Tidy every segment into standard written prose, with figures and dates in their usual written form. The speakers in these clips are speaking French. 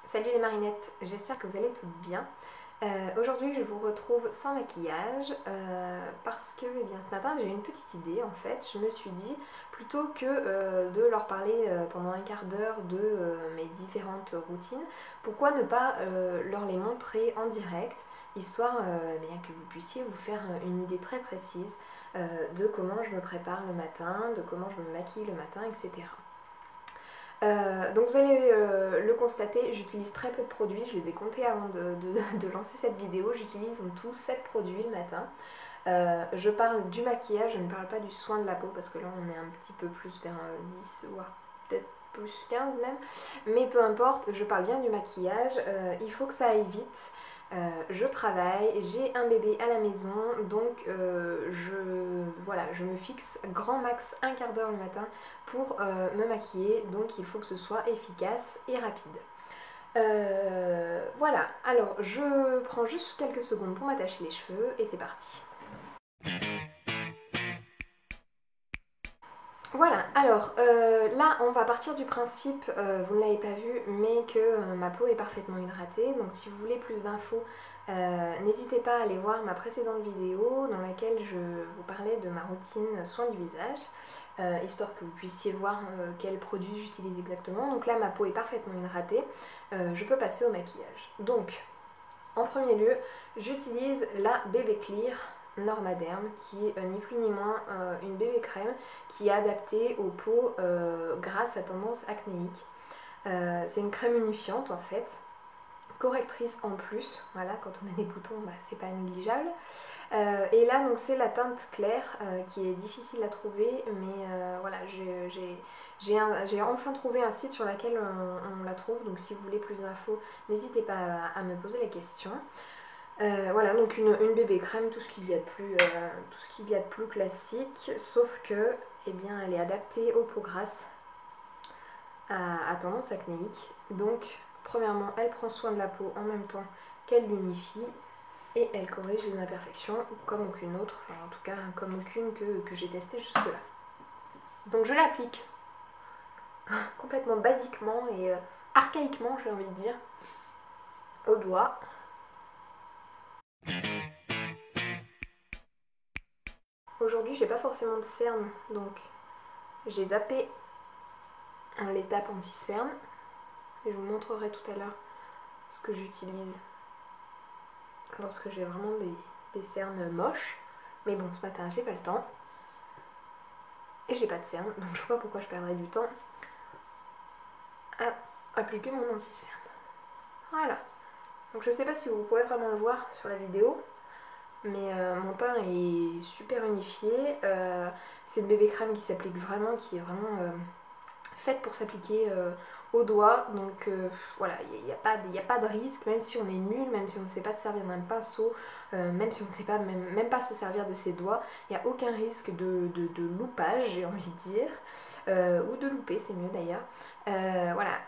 Salut les marinettes, j'espère que vous allez toutes bien. Aujourd'hui je vous retrouve sans maquillage parce que ce matin j'ai eu une petite idée en fait. Je me suis dit plutôt que de leur parler pendant un quart d'heure de mes différentes routines, pourquoi ne pas leur les montrer en direct, histoire que vous puissiez vous faire une idée très précise de comment je me prépare le matin, de comment je me maquille le matin, etc. Donc vous allez le constater, j'utilise très peu de produits, je les ai comptés avant de lancer cette vidéo, j'utilise en tout 7 produits le matin. Je parle du maquillage, je ne parle pas du soin de la peau parce que là on est un petit peu plus vers 10 voire peut-être plus 15 même, mais peu importe, je parle bien du maquillage. Il faut que ça aille vite. Je travaille, j'ai un bébé à la maison, donc je me fixe grand max un quart d'heure le matin pour me maquiller, donc il faut que ce soit efficace et rapide. Voilà, alors je prends juste quelques secondes pour m'attacher les cheveux et c'est parti. Voilà, alors là on va partir du principe, vous ne l'avez pas vu, mais que ma peau est parfaitement hydratée. Donc si vous voulez plus d'infos, n'hésitez pas à aller voir ma précédente vidéo dans laquelle je vous parlais de ma routine soin du visage, histoire que vous puissiez voir quels produits j'utilise exactement. Donc là ma peau est parfaitement hydratée, je peux passer au maquillage. Donc en premier lieu, j'utilise la Bébé Clear Normaderm qui est ni plus ni moins une bébé crème qui est adaptée aux peaux grasses à tendance acnéique. C'est une crème unifiante en fait, correctrice en plus, voilà, quand on a des boutons, c'est pas négligeable. Et là donc c'est la teinte claire qui est difficile à trouver, mais voilà, j'ai enfin trouvé un site sur lequel on la trouve, donc si vous voulez plus d'infos, n'hésitez pas à me poser la question. Voilà, donc une bébé crème, tout ce qu'il y a de plus classique, sauf que elle est adaptée aux peaux grasses à tendance acnéique. Donc premièrement, elle prend soin de la peau en même temps qu'elle l'unifie et elle corrige les imperfections comme aucune autre, enfin en tout cas comme aucune que j'ai testée jusque là. Donc je l'applique complètement basiquement et archaïquement, j'ai envie de dire, au doigt. Aujourd'hui j'ai pas forcément de cernes, donc j'ai zappé l'étape anti-cerne et je vous montrerai tout à l'heure ce que j'utilise lorsque j'ai vraiment des cernes moches. Mais bon, ce matin j'ai pas le temps et j'ai pas de cernes, donc je vois pas pourquoi je perdrais du temps à appliquer mon anti-cerne. Voilà. Donc je sais pas si vous pouvez vraiment le voir sur la vidéo, mais mon teint est super unifié. C'est une bébé crème qui s'applique vraiment, qui est vraiment faite pour s'appliquer au doigt. Donc voilà, il n'y a pas de risque, même si on est nul, même si on ne sait pas se servir d'un pinceau, même si on ne sait pas même pas se servir de ses doigts, il n'y a aucun risque de loupage, j'ai envie de dire. Ou de louper, c'est mieux d'ailleurs. Voilà,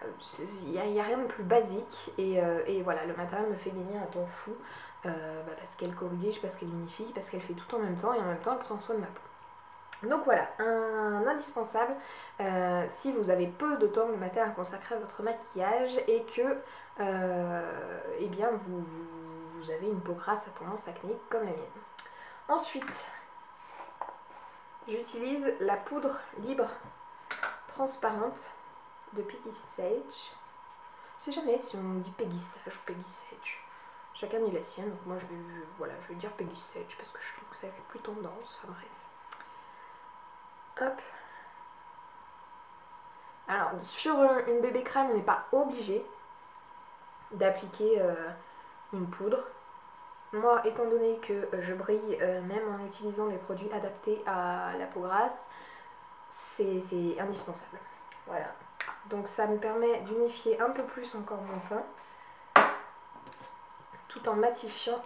il n'y a rien de plus basique et voilà, le matin elle me fait gagner un temps fou parce qu'elle corrige, parce qu'elle unifie, parce qu'elle fait tout en même temps et en même temps elle prend soin de ma peau. Donc voilà, un indispensable si vous avez peu de temps le matin à consacrer à votre maquillage et que vous avez une peau grasse à tendance acnéique comme la mienne. Ensuite, j'utilise la poudre libre transparente de Peggy Sage. Je sais jamais si on dit Peggy Sage ou Peggy Sage. Chacun dit la sienne, donc moi je vais dire Peggy Sage parce que je trouve que ça fait plus tendance. Enfin bref. Hop. Alors sur une bébé crème, on n'est pas obligé d'appliquer une poudre. Moi, étant donné que je brille même en utilisant des produits adaptés à la peau grasse, c'est indispensable. Voilà. Donc ça me permet d'unifier un peu plus encore mon teint tout en matifiant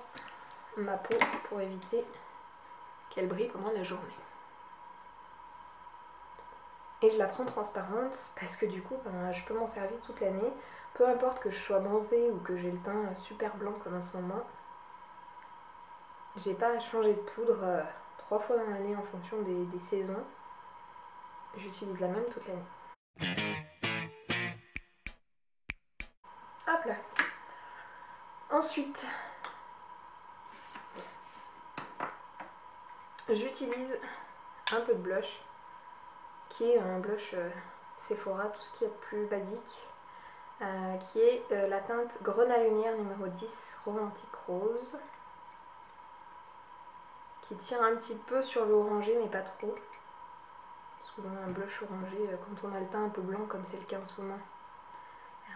ma peau pour éviter qu'elle brille pendant la journée. Et je la prends transparente parce que du coup je peux m'en servir toute l'année, peu importe que je sois bronzée ou que j'ai le teint super blanc comme en ce moment. J'ai pas à changer de poudre 3 fois dans l'année en fonction des saisons. J'utilise la même toute l'année. Hop là. Ensuite, j'utilise un peu de blush, qui est un blush Sephora, tout ce qui est de plus basique, qui est la teinte Grenat Lumière numéro 10, Romantique Rose, qui tire un petit peu sur le orangé, mais pas trop. Parce que bon, un blush orangé, quand on a le teint un peu blanc, comme c'est le cas en ce moment,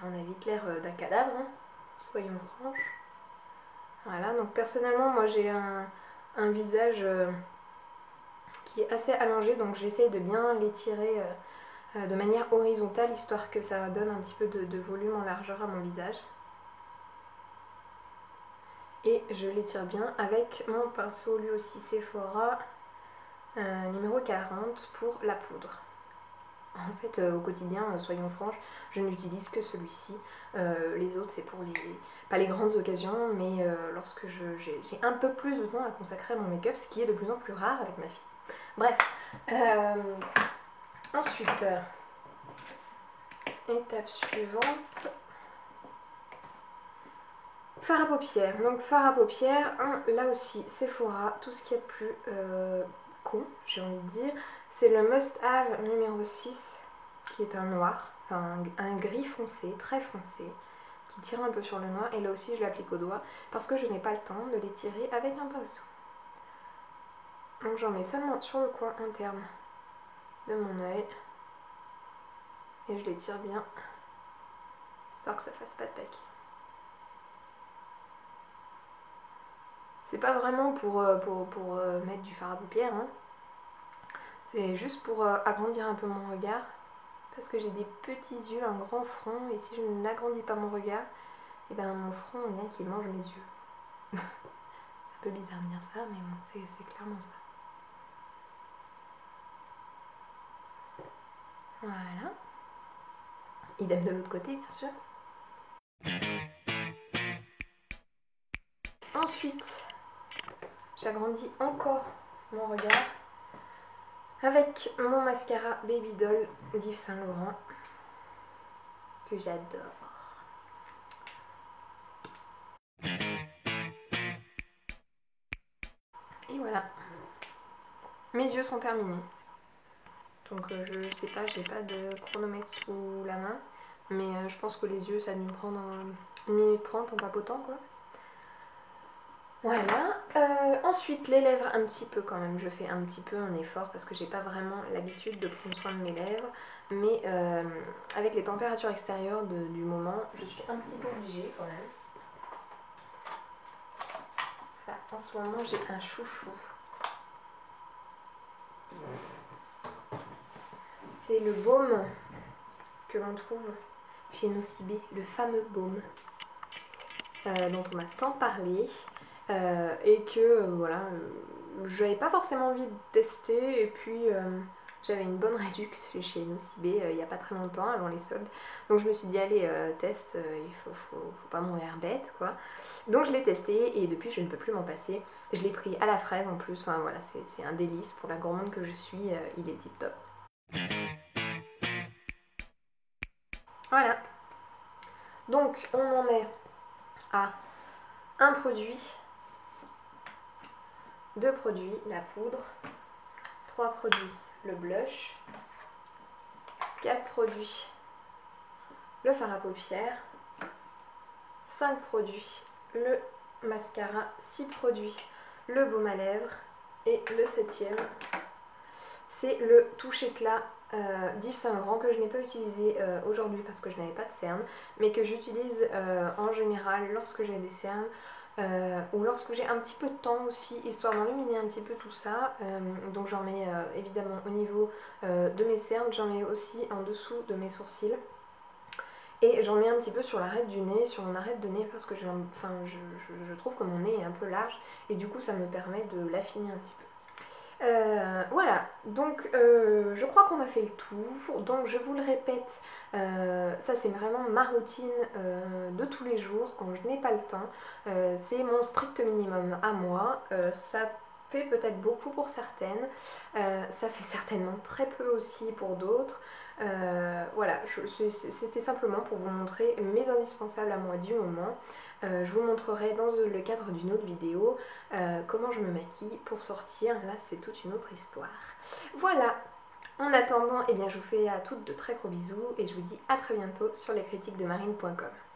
on a vite l'air d'un cadavre, hein, soyons franches. Voilà, donc personnellement, moi j'ai un visage qui est assez allongé, donc j'essaye de bien l'étirer de manière horizontale, histoire que ça donne un petit peu de volume en largeur à mon visage. Et je l'étire bien avec mon pinceau, lui aussi Sephora, numéro 40 pour la poudre. En fait, au quotidien, soyons franches, je n'utilise que celui-ci. Les autres, c'est pour pas les grandes occasions, mais lorsque j'ai un peu plus de temps à consacrer à mon make-up, ce qui est de plus en plus rare avec ma fille. Bref. Ensuite, étape suivante. Fard à paupières. Donc fard à paupières, là aussi, Sephora, tout ce qui est de plus con, j'ai envie de dire. C'est le Must Have numéro 6, qui est un noir, enfin un gris foncé, très foncé, qui tire un peu sur le noir. Et là aussi, je l'applique au doigt, parce que je n'ai pas le temps de l'étirer avec un pinceau. Donc j'en mets seulement sur le coin interne de mon œil. Et je l'étire bien, histoire que ça fasse pas de paquet. C'est pas vraiment pour mettre du fard à paupières, hein. C'est juste pour agrandir un peu mon regard. Parce que j'ai des petits yeux, un grand front, et si je n'agrandis pas mon regard, et ben mon front, on dirait qu'il mange mes yeux. C'est un peu bizarre de dire ça, mais bon, c'est clairement ça. Voilà. Idem de l'autre côté, bien sûr. Ensuite, j'agrandis encore mon regard avec mon mascara Baby Doll d'Yves Saint Laurent, que j'adore. Et voilà. Mes yeux sont terminés. Donc je sais pas, j'ai pas de chronomètre sous la main. Mais je pense que les yeux, ça a dû me prendre 1 minute 30 en papotant, quoi. Voilà. Ensuite, les lèvres, un petit peu quand même. Je fais un petit peu un effort parce que j'ai pas vraiment l'habitude de prendre soin de mes lèvres. Mais avec les températures extérieures du moment, je suis un petit peu obligée quand même. Voilà, en ce moment, j'ai un chouchou. C'est le baume que l'on trouve chez Nocibé, le fameux baume dont on a tant parlé. Et que voilà, j'avais pas forcément envie de tester, et puis j'avais une bonne réduction chez Nocibé il y a pas très longtemps avant les soldes, donc je me suis dit allez teste, il faut pas mourir bête quoi. Donc je l'ai testé et depuis je ne peux plus m'en passer. Je l'ai pris à la fraise en plus, enfin voilà, c'est un délice pour la gourmande que je suis, il est tip top. Voilà, donc on en est à un produit, 2 produits, la poudre, 3 produits, le blush, 4 produits, le fard à paupières, 5 produits, le mascara, 6 produits, le baume à lèvres, et le 7e, c'est le touche éclat d'Yves Saint Laurent que je n'ai pas utilisé aujourd'hui parce que je n'avais pas de cernes, mais que j'utilise en général lorsque j'ai des cernes. Ou lorsque j'ai un petit peu de temps aussi, histoire d'enluminer un petit peu tout ça. Donc j'en mets évidemment au niveau de mes cernes, j'en mets aussi en dessous de mes sourcils. Et j'en mets un petit peu sur l'arête du nez, sur mon arête de nez, parce que je trouve que mon nez est un peu large, et du coup ça me permet de l'affiner un petit peu. Voilà, donc je crois qu'on a fait le tour. Donc je vous le répète, ça c'est vraiment ma routine de tous les jours quand je n'ai pas le temps. C'est mon strict minimum à moi. Ça fait peut-être beaucoup pour certaines, ça fait certainement très peu aussi pour d'autres. voilà, c'était simplement pour vous montrer mes indispensables à moi du moment. Je vous montrerai dans le cadre d'une autre vidéo comment je me maquille pour sortir. Là, c'est toute une autre histoire. Voilà. En attendant, eh bien, je vous fais à toutes de très gros bisous et je vous dis à très bientôt sur lescritiquesdemarine.com.